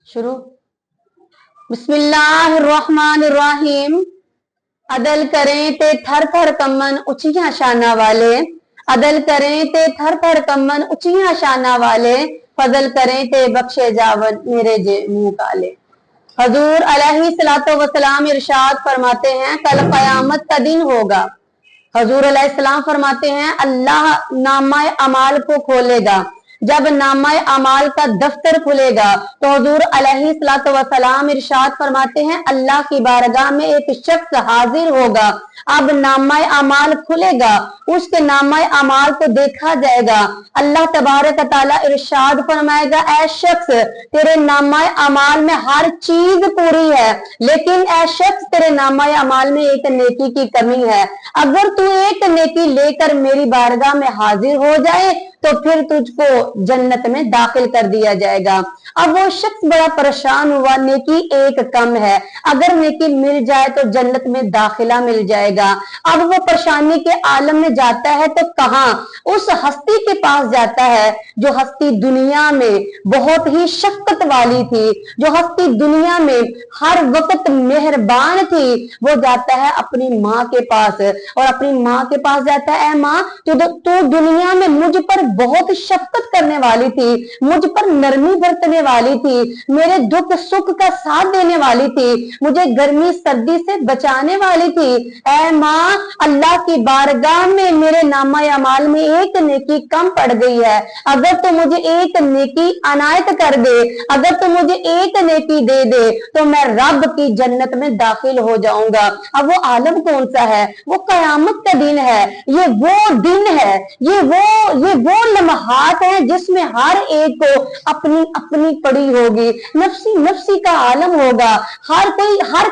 शुरू। बिस्मिल्लाहिर्रहमानिर्रहीम। अदल करें ते थर थर कमन उचिया शाना वाले, अदल करें ते थर थर कमन उचिया शाना वाले, फजल करें ते बख्शे जावन मेरे जे मुंह काले। हजूर अलैहिस्सलातो वसलाम इरशाद फरमाते हैं कल कयामत का दिन होगा। हजूर अलैहिस्सलाम फरमाते हैं अल्लाह नामा अमाल को खोलेगा। जब नामा अमाल का दफ्तर खुलेगा तो हजूर अलैहिस्सलातो वसलाम इरशाद फरमाते हैं अल्लाह की बारगाह में एक शख्स हाजिर होगा। अब नामा अमाल खुलेगा, उसके नामा अमाल को देखा जाएगा। अल्लाह तबारक ताला इरशाद फरमाएगा ऐ शख्स तेरे नामा अमाल में हर चीज पूरी है, लेकिन ऐ शख्स तेरे नामा अमाल में एक नेकी की कमी है। अगर तू एक नेकी लेकर मेरी बारगाह में हाजिर हो जाए तो फिर तुझको जन्नत में दाखिल कर दिया जाएगा। अब वो शख्स बड़ा परेशान हुआ, नेकी एक कम है, अगर नेकी मिल जाए तो जन्नत में दाखिला मिल जाएगा। अब वो परेशानी के आलम में जाता है तो कहां? उस हस्ती के पास जाता है जो हस्ती दुनिया में बहुत ही शफकत वाली थी, जो हस्ती दुनिया में हर वक्त मेहरबान थी। वो जाता है अपनी माँ के पास और अपनी माँ के पास जाता है, ऐ माँ तू दुनिया में मुझ पर बहुत शफकत करने वाली थी, मुझ पर नरमी बरतने वाली थी, मेरे दुख सुख का साथ देने वाली थी, मुझे गर्मी सर्दी से बचाने वाली थी। ऐ माँ अल्लाह की बारगाह में मेरे नामा अमाल में एक नेकी कम पड़ गई है, अगर तो मुझे एक नेकी अनायत कर दे, अगर तो मुझे एक नेकी दे दे तो मैं रब की जन्नत में दाखिल हो जाऊंगा। अब वो आलम कौन सा है? वो कयामत का दिन है। ये वो दिन है, ये वो लम्हात है जिसमें हर एक को अपनी अपनी पड़ी होगी, नफसी नफसी का आलम होगा, हर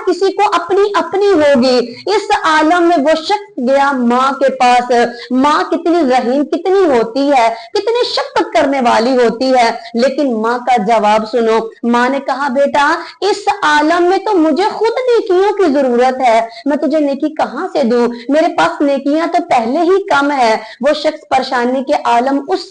किसी को अपनी अपनी होगी। इस आलम में वो शख्स गया माँ के पास। माँ कितनी रहीम कितनी होती है, कितनी शफकत करने वाली होती है, लेकिन माँ का जवाब सुनो। माँ ने कहा बेटा इस आलम में तो मुझे खुद नेकियों की जरूरत है, मैं तुझे नेकी कहां से दूं, मेरे पास नेकियां तो पहले ही कम है। वो शख्स परेशानी के आलम उस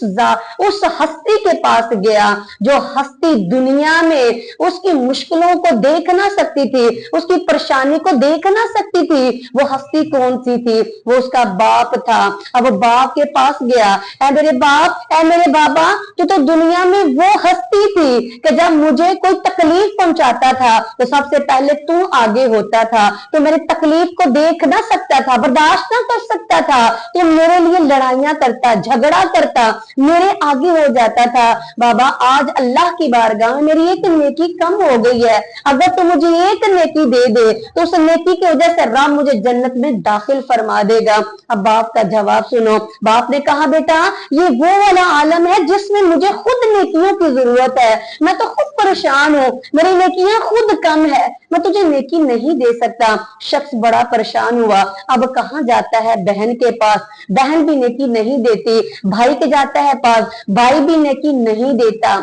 हस्ती के पास गया जो हस्ती दुनिया में उसकी मुश्किलों को देख ना सकती थी, उसकी परेशानी को देख ना सकती थी। वो हस्ती कौन सी थी? वो उसका बाप था। अब बाप के पास गया, ऐ मेरे बाप, ऐ मेरे बाबा, तो दुनिया में वो हस्ती थी कि जब मुझे कोई तकलीफ पहुंचाता था तो सबसे पहले तू आगे होता था, तो मेरी तकलीफ को देख ना सकता था, बर्दाश्त ना कर सकता था, तो मेरे लिए लड़ाइयां करता, झगड़ा करता, मेरे आगे हो जाता था। बाबा आज अल्लाह की बारगाह में मेरी एक नेकी कम हो गई है, अगर तू मुझे एक नेकी दे दे तो उस नेकी की वजह से रब मुझे जन्नत में दाखिल फरमा देगा। अब बाप का जवाब सुनो। बाप ने कहा बेटा ये वो वाला आलम है जिसमें मुझे खुद नेकियों की जरूरत है, मैं तो खुद परेशान हूँ, मेरी नेकियां खुद कम है, मैं तुझे नेकी नहीं दे सकता। शख्स बड़ा परेशान हुआ। अब कहाँ जाता है? बहन के पास, बहन भी नेकी नहीं देती। भाई के जाता है पास, भाई भी नेकी नहीं देता,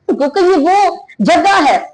क्योंकि ये वो जगह है,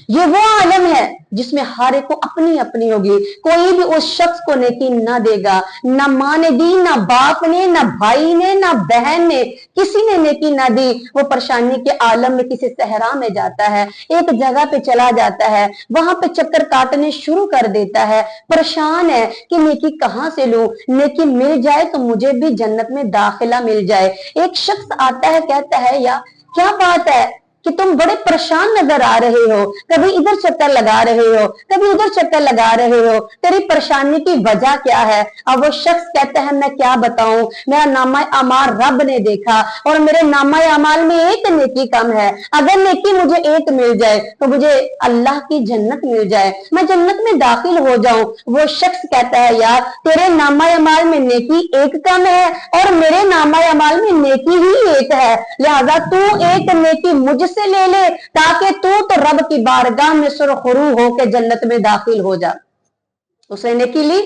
ये वो आलम है जिसमें हर एक को अपनी अपनी होगी। कोई भी उस शख्स को नेकी ना देगा, ना माँ ने दी, ना बाप ने, ना भाई ने, ना बहन ने, किसी ने नेकी ना दी। वो परेशानी के आलम में किसी सहरा में जाता है, एक जगह पे चला जाता है, वहां पे चक्कर काटने शुरू कर देता है, परेशान है कि नेकी कहां से लूं, नेकी मिल जाए तो मुझे भी जन्नत में दाखिला मिल जाए। एक शख्स आता है, कहता है यार क्या बात है कि तुम बड़े परेशान नजर आ रहे हो, कभी इधर चक्कर लगा रहे हो, कभी उधर चक्कर लगा रहे हो, तेरी परेशानी की वजह क्या है? अब वो शख्स कहता है मैं क्या बताऊं, मेरा नामा अमाल रब ने देखा और मेरे नामा अमाल में एक नेकी कम है, अगर नेकी मुझे एक मिल जाए तो मुझे अल्लाह की जन्नत मिल जाए, मैं जन्नत में दाखिल हो जाऊं। वो शख्स कहता है यार तेरे नामा अमाल में नेकी एक कम है और मेरे नामा अमाल में नेकी ही एक है, लिहाजा तू एक नेकी मुझसे ले ले ताकि तू तो रब की बारगाह में सुरखरू होकर जन्नत में दाखिल हो जा। उसने नेकी ली,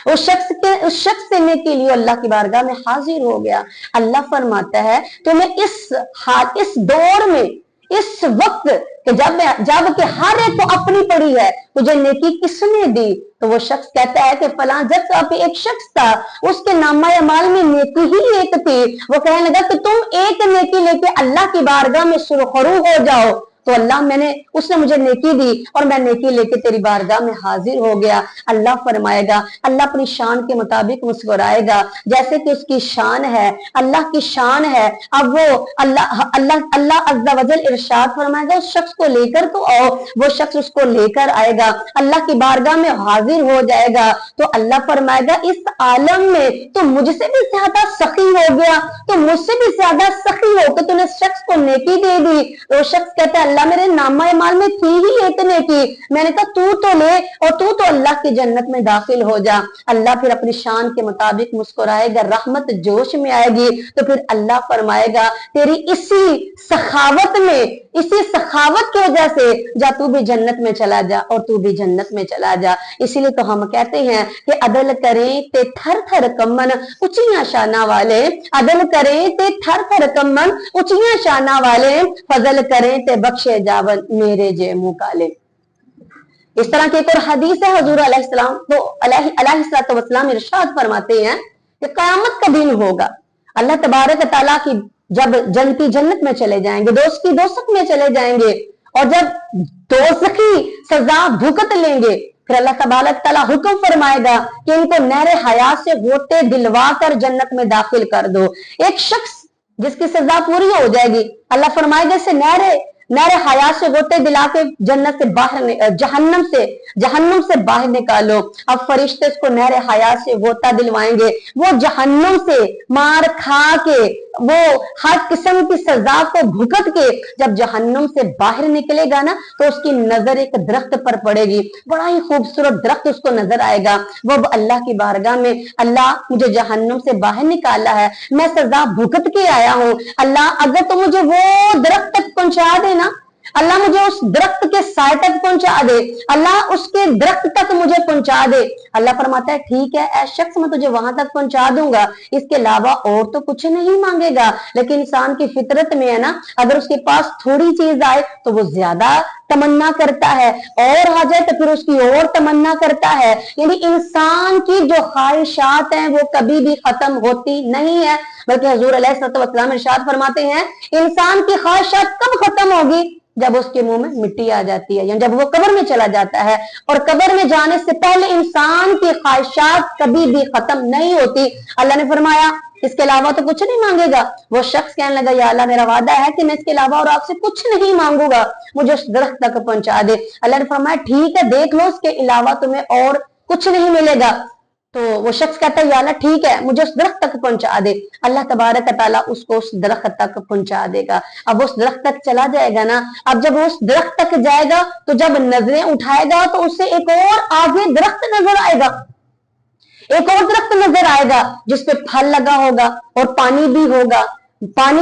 उस शख्स से नेकी ली, अल्लाह की बारगाह में हाजिर हो गया। अल्लाह फरमाता है तुम्हें इस दौर में, इस वक्त जब कि हर एक को अपनी पड़ी है, तुझे नेकी किसने दी? तो वो शख्स कहता है कि फलां जगह पे एक शख्स था, उसके नामा अमाल में नेकी ही एक थी। वो कहने लगा कि तुम एक नेकी लेके अल्लाह की बारगाह में सुरखरू हो जाओ, तो अल्लाह उसने मुझे नेकी दी और मैं नेकी लेके तेरी बारगाह में हाजिर हो गया। अल्लाह फरमाएगा, अल्लाह अपनी शान के मुताबिक मुस्कुराएगा, जैसे कि उसकी शान है, अल्लाह की शान है। अब वो अल्लाह अल्लाह अल्लाह अज़्ज़ा वजल इरशाद फरमाएगा, उस शख्स को लेकर तो आओ। वो शख्स उसको लेकर आएगा, अल्लाह की बारगाह में हाजिर हो जाएगा। तो अल्लाह फरमाएगा, इस आलम में तो मुझसे भी ज्यादा सखी हो गया, तो मुझसे भी ज्यादा सखी हो कि तूने शख्स को नेकी दे दी। तो शख्स कहता है, अल्लाह मेरे नामा माल में थी ही एक नेकी। मैंने कहा तू तो ले और तू तो अल्लाह की जन्नत में दाखिल हो जा। अल्लाह फिर अपनी शान के मुताबिक मुस्कुराएगा, रहमत जोश में आएगी। तो फिर अल्लाह फरमाएगा, तेरी इसी सखावत में, इसी सखावत की वजह से जा तू भी जन्नत में चला जा और तू भी जन्नत में चला जा। इसीलिए तो हम कहते हैं कि अदल करें ते थर थर कम्मन ऊंचियां शाना वाले, अदल करें ते थर थर कम्मन ऊंचियां शाना वाले, फजल करें ते बख्शे जावन मेरे जे मुंह काले। इस तरह की एक और हदीस है, हुजूर अलैहिस्सलाम इरशाद फरमाते हैं कि क़यामत का दिन होगा, अल्लाह तबारक तआला की जब जन्नती जन्नत में चले जाएंगे, दोस्त की दोज़ख में चले जाएंगे, और जब दोज़खी सजा भुगत लेंगे, फिर अल्लाह तबारक तआला हुक्म फरमाएगा कि इनको नहरे हयात से गोते दिलवा कर जन्नत में दाखिल कर दो। एक शख्स जिसकी सजा पूरी हो जाएगी, अल्लाह फरमाएगा इसे नहरे हयात से गोते दिला के जन्नत से बाहर, जहन्नम से बाहर निकालो। अब फरिश्ते इसको नहरे हयात से गोता दिलवाएंगे। वो जहन्नम से मार खा के, वो हर किस्म की सजा को भुगत के जब जहन्नम से बाहर निकलेगा ना, तो उसकी नजर एक दरख्त पर पड़ेगी, बड़ा ही खूबसूरत दरख्त उसको नजर आएगा। वो अल्लाह की बारगाह में, अल्लाह मुझे जहन्नम से बाहर निकाला है, मैं सजा भुगत के आया हूँ, अल्लाह अगर तो मुझे वो दरख्त तक पहुंचा देना, अल्लाह मुझे उस दरख्त के साए तक पहुंचा दे, अल्लाह उसके दरख्त तक मुझे पहुंचा दे। अल्लाह फरमाता है, ठीक है ऐ शख्स, मैं तुझे वहां तक पहुंचा दूंगा, इसके अलावा और तो कुछ नहीं मांगेगा। लेकिन इंसान की फितरत में है ना, अगर उसके पास थोड़ी चीज आए तो वो ज्यादा तमन्ना करता है, और आ जाए तो फिर उसकी और तमन्ना करता है। यानी इंसान की जो ख्वाहिशात हैं वो कभी भी खत्म होती नहीं है, बल्कि हुजूर अलैहिस्सलाम इरशाद फरमाते हैं, इंसान की ख्वाहिशात कब खत्म होगी? जब उसके मुंह में मिट्टी आ जाती है, या जब वो कब्र में चला जाता है। और कब्र में जाने से पहले इंसान की ख्वाहिशात कभी भी खत्म नहीं होती। अल्लाह ने फरमाया, इसके अलावा तो कुछ नहीं मांगेगा। वो शख्स कहने लगा, या अल्लाह मेरा वादा है कि मैं इसके अलावा और आपसे कुछ नहीं मांगूंगा, मुझे उस दरख्त तक पहुंचा दे। अल्लाह ने फरमाया, ठीक है देख लो, इसके अलावा तुम्हें और कुछ नहीं मिलेगा। तो वो शख्स कहता है, या अल्लाह ठीक है मुझे उस दरख्त तक पहुंचा दे। अल्लाह तबारक तआला उसको उस दरख्त तक पहुंचा देगा। अब उस दरख्त तक चला जाएगा ना, अब जब उस दरख्त तक जाएगा तो जब नजरें उठाएगा तो उससे एक और आगे दरख्त नजर आएगा, एक और दरख्त नजर आएगा जिसपे फल लगा होगा और पानी भी होगा, फल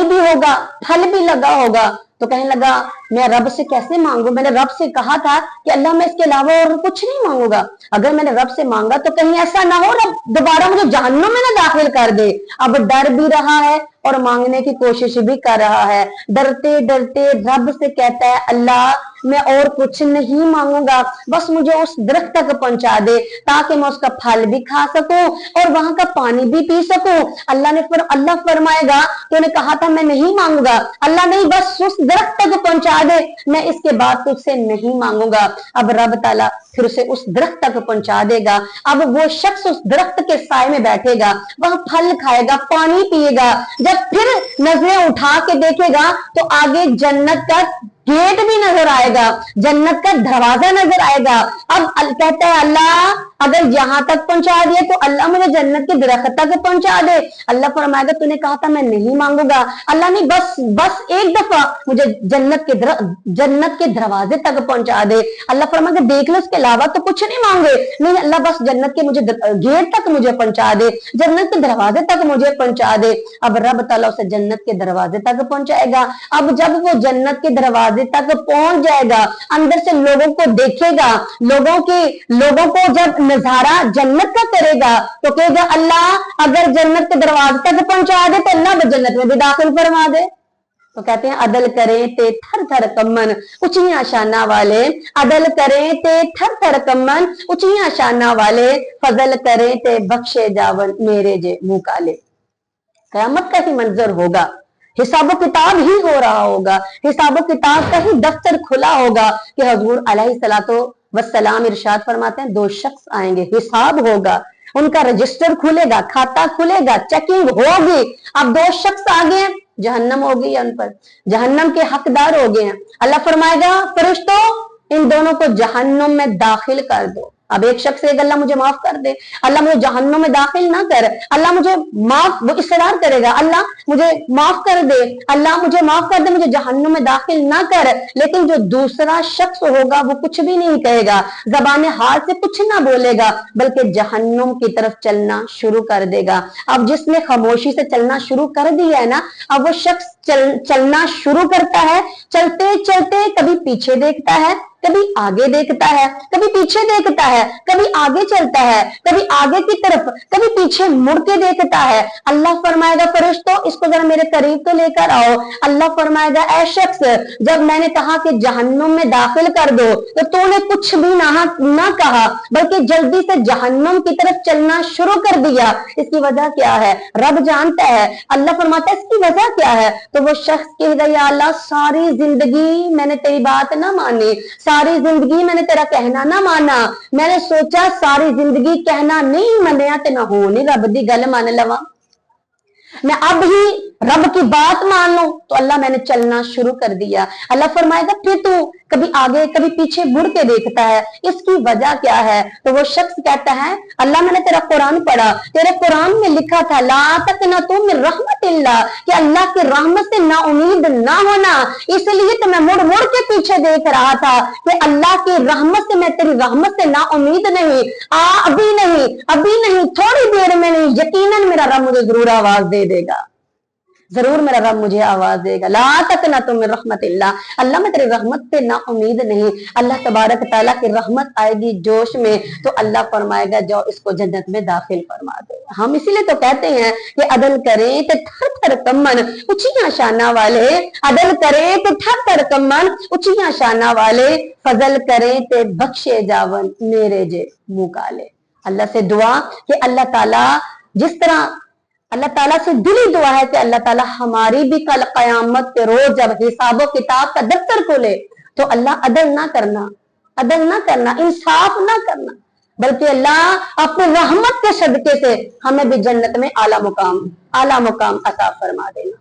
भी लगा होगा। तो कहने लगा, मैं रब से कैसे मांगू? मैंने रब से कहा था कि अल्लाह मैं इसके अलावा और कुछ नहीं मांगूंगा। अगर मैंने रब से मांगा तो कहीं ऐसा ना हो रब दोबारा मुझे जहन्नुम में ना दाखिल कर दे। अब डर भी रहा है और मांगने की कोशिश भी कर रहा है। डरते डरते रब से कहता है, अल्लाह मैं और कुछ नहीं मांगूंगा, बस मुझे उस दरख्त तक पहुंचा दे ताकि मैं उसका फल भी खा सकूं और वहां का पानी भी पी सकूं। अल्लाह फरमाएगा, तूने कहा था मैं नहीं मांगूंगा। अल्लाह नहीं, बस उस दरख्त तक पहुंचा दे, मैं इसके बाद तुझसे नहीं मांगूंगा। अब रब ताला फिर उसे उस दरख्त तक पहुंचा देगा। अब वो शख्स उस दरख्त के साए में बैठेगा, वह फल खाएगा, पानी पिएगा। जब फिर नजरें उठा के देखेगा तो आगे जन्नत का गेट भी नजर आएगा, जन्नत का दरवाजा नजर आएगा। अब कहता है, अल्लाह अगर यहां तक पहुंचा दिया तो अल्लाह मुझे जन्नत के दरख्त तक पहुंचा दे। अल्लाह फरमाएगा, तूने कहा था मैं नहीं मांगूंगा। अल्लाह नहीं, बस एक दफा मुझे जन्नत के दरवाजे तक पहुंचा दे। अल्लाह फरमाएगा, देख लो इसके अलावा तो कुछ नहीं मांगे। नहीं अल्लाह, बस जन्नत के मुझे गेट तक मुझे पहुंचा दे, जन्नत के दरवाजे तक मुझे पहुंचा दे। अब रब ताला उसे जन्नत के दरवाजे तक पहुंचाएगा। अब जब वो जन्नत के दरवाजे तक पहुंच जाएगा, अंदर से लोगों को देखेगा, लोगों को जब नजारा जन्नत का करेगा तो कहेगा, अल्लाह अगर जन्नत के दरवाजे तक पहुंचा दे तो अल्लाह जन्नत में भी दाखिल फरमा दे। तो कहते हैं, अदल करें ते थर थर कम्मन ऊंचियां शाना वाले, अदल करें ते थर थर कम्मन ऊंचियां शाना वाले, फजल करें ते बख्शे जावन मेरे जे मुंह काले। कयामत का ही मंजर होगा हिसाब किताब ही हो रहा होगा, हिसाब किताब का ही दफ्तर खुला होगा कि हजूर अलैहिस्सलातो वस्सलाम इरशाद फरमाते हैं, दो शख्स आएंगे, हिसाब होगा, उनका रजिस्टर खुलेगा, खाता खुलेगा, चेकिंग होगी। अब दो शख्स आ गए, जहन्नम हो गई, उन पर जहन्नम के हकदार हो गए हैं। अल्लाह फरमाएगा फरिश्तों इन दोनों को जहन्नम में दाखिल कर दो। अब एक शख्स एक अल्लाह मुझे माफ कर दे, अल्लाह मुझे जहन्नुम में दाखिल ना कर, अल्लाह मुझे माफ, वो इसरार करेगा अल्लाह मुझे माफ कर दे, अल्लाह मुझे माफ कर दे, मुझे जहन्नुम में दाखिल ना कर। लेकिन जो दूसरा शख्स होगा वो कुछ भी नहीं कहेगा, जबान हाल से कुछ ना बोलेगा, बल्कि जहन्नुम की तरफ चलना शुरू कर देगा। अब जिसने खामोशी से चलना शुरू कर दिया है ना, अब वो शख्स चलना शुरू करता है, चलते चलते कभी पीछे देखता है, कभी आगे देखता है, कभी पीछे देखता है, कभी आगे चलता है, कभी आगे की तरफ, कभी पीछे मुड़ के देखता है। अल्लाह फरमाएगा फरिश्तों इसको जरा मेरे करीब तो लेकर आओ। अल्लाह फरमाएगा ऐ शख्स, जब मैंने कहा कि जहन्नुम में दाखिल कर दो तो तूने कुछ भी ना कहा, बल्कि जल्दी से जहन्नुम की तरफ चलना शुरू कर दिया। इसकी वजह क्या है? रब जानता है। अल्लाह फरमाता है इसकी वजह क्या है? तो वो शख्स कहेगा या अल्लाह सारी जिंदगी मैंने तेरी बात ना मानी, सारी जिंदगी मैंने तेरा कहना ना माना, मैंने सोचा सारी जिंदगी कहना नहीं मनिया ते मैं हो नहीं रब दी गल मान लवा, मैं अब ही रब की बात मान लूं। तो अल्लाह मैंने चलना शुरू कर दिया। अल्लाह फरमाएगा फिर तू कभी आगे कभी पीछे मुड़ के देखता है, इसकी वजह क्या है? तो वो शख्स कहता है अल्लाह मैंने तेरा कुरान पढ़ा, तेरे कुरान में लिखा था ला तक़नतू मिन रहमतिल्लाह, कि अल्लाह की रहमत से ना उम्मीद ना होना, इसलिए तो मैं मुड़ मुड़ के पीछे देख रहा था कि अल्लाह की रहमत से, मैं तेरी रहमत से ना उम्मीद नहीं, अभी नहीं, अभी नहीं, थोड़ी देर में नहीं, यकीनन मेरा रब मुझे जरूर आवाज दे देगा, जरूर मेरा रब मुझे आवाज देगा। ला तक़नतू मिन रहमतिल्लाह, अल्लाह मैं तेरी रहमत पे ना उम्मीद नहीं। अल्लाह तबारक तआला की रहमत आएगी जोश में तो अल्लाह फरमाएगा जाओ इसको जन्नत में दाखिल फरमा दो। हम इसीलिए तो कहते हैं कि अदल करें तो थर थर कम्मन ऊंचियां शाना वाले, अदल करें तो थर थर कम्मन ऊंचियां शाना वाले, फजल करें ते बख्शे जावन मेरे जे मुंह काले। अल्लाह से दुआ कि अल्लाह ताला जिस तरह अल्लाह ताला से दिली दुआ है कि अल्लाह ताला हमारी भी कल कयामत के रोज जब हिसाबो किताब का दफ्तर खोले तो अल्लाह अदल ना करना, इंसाफ ना करना, बल्कि अल्लाह अपनी रहमत के सदके से हमें भी जन्नत में आला मुकाम अता फरमा देना।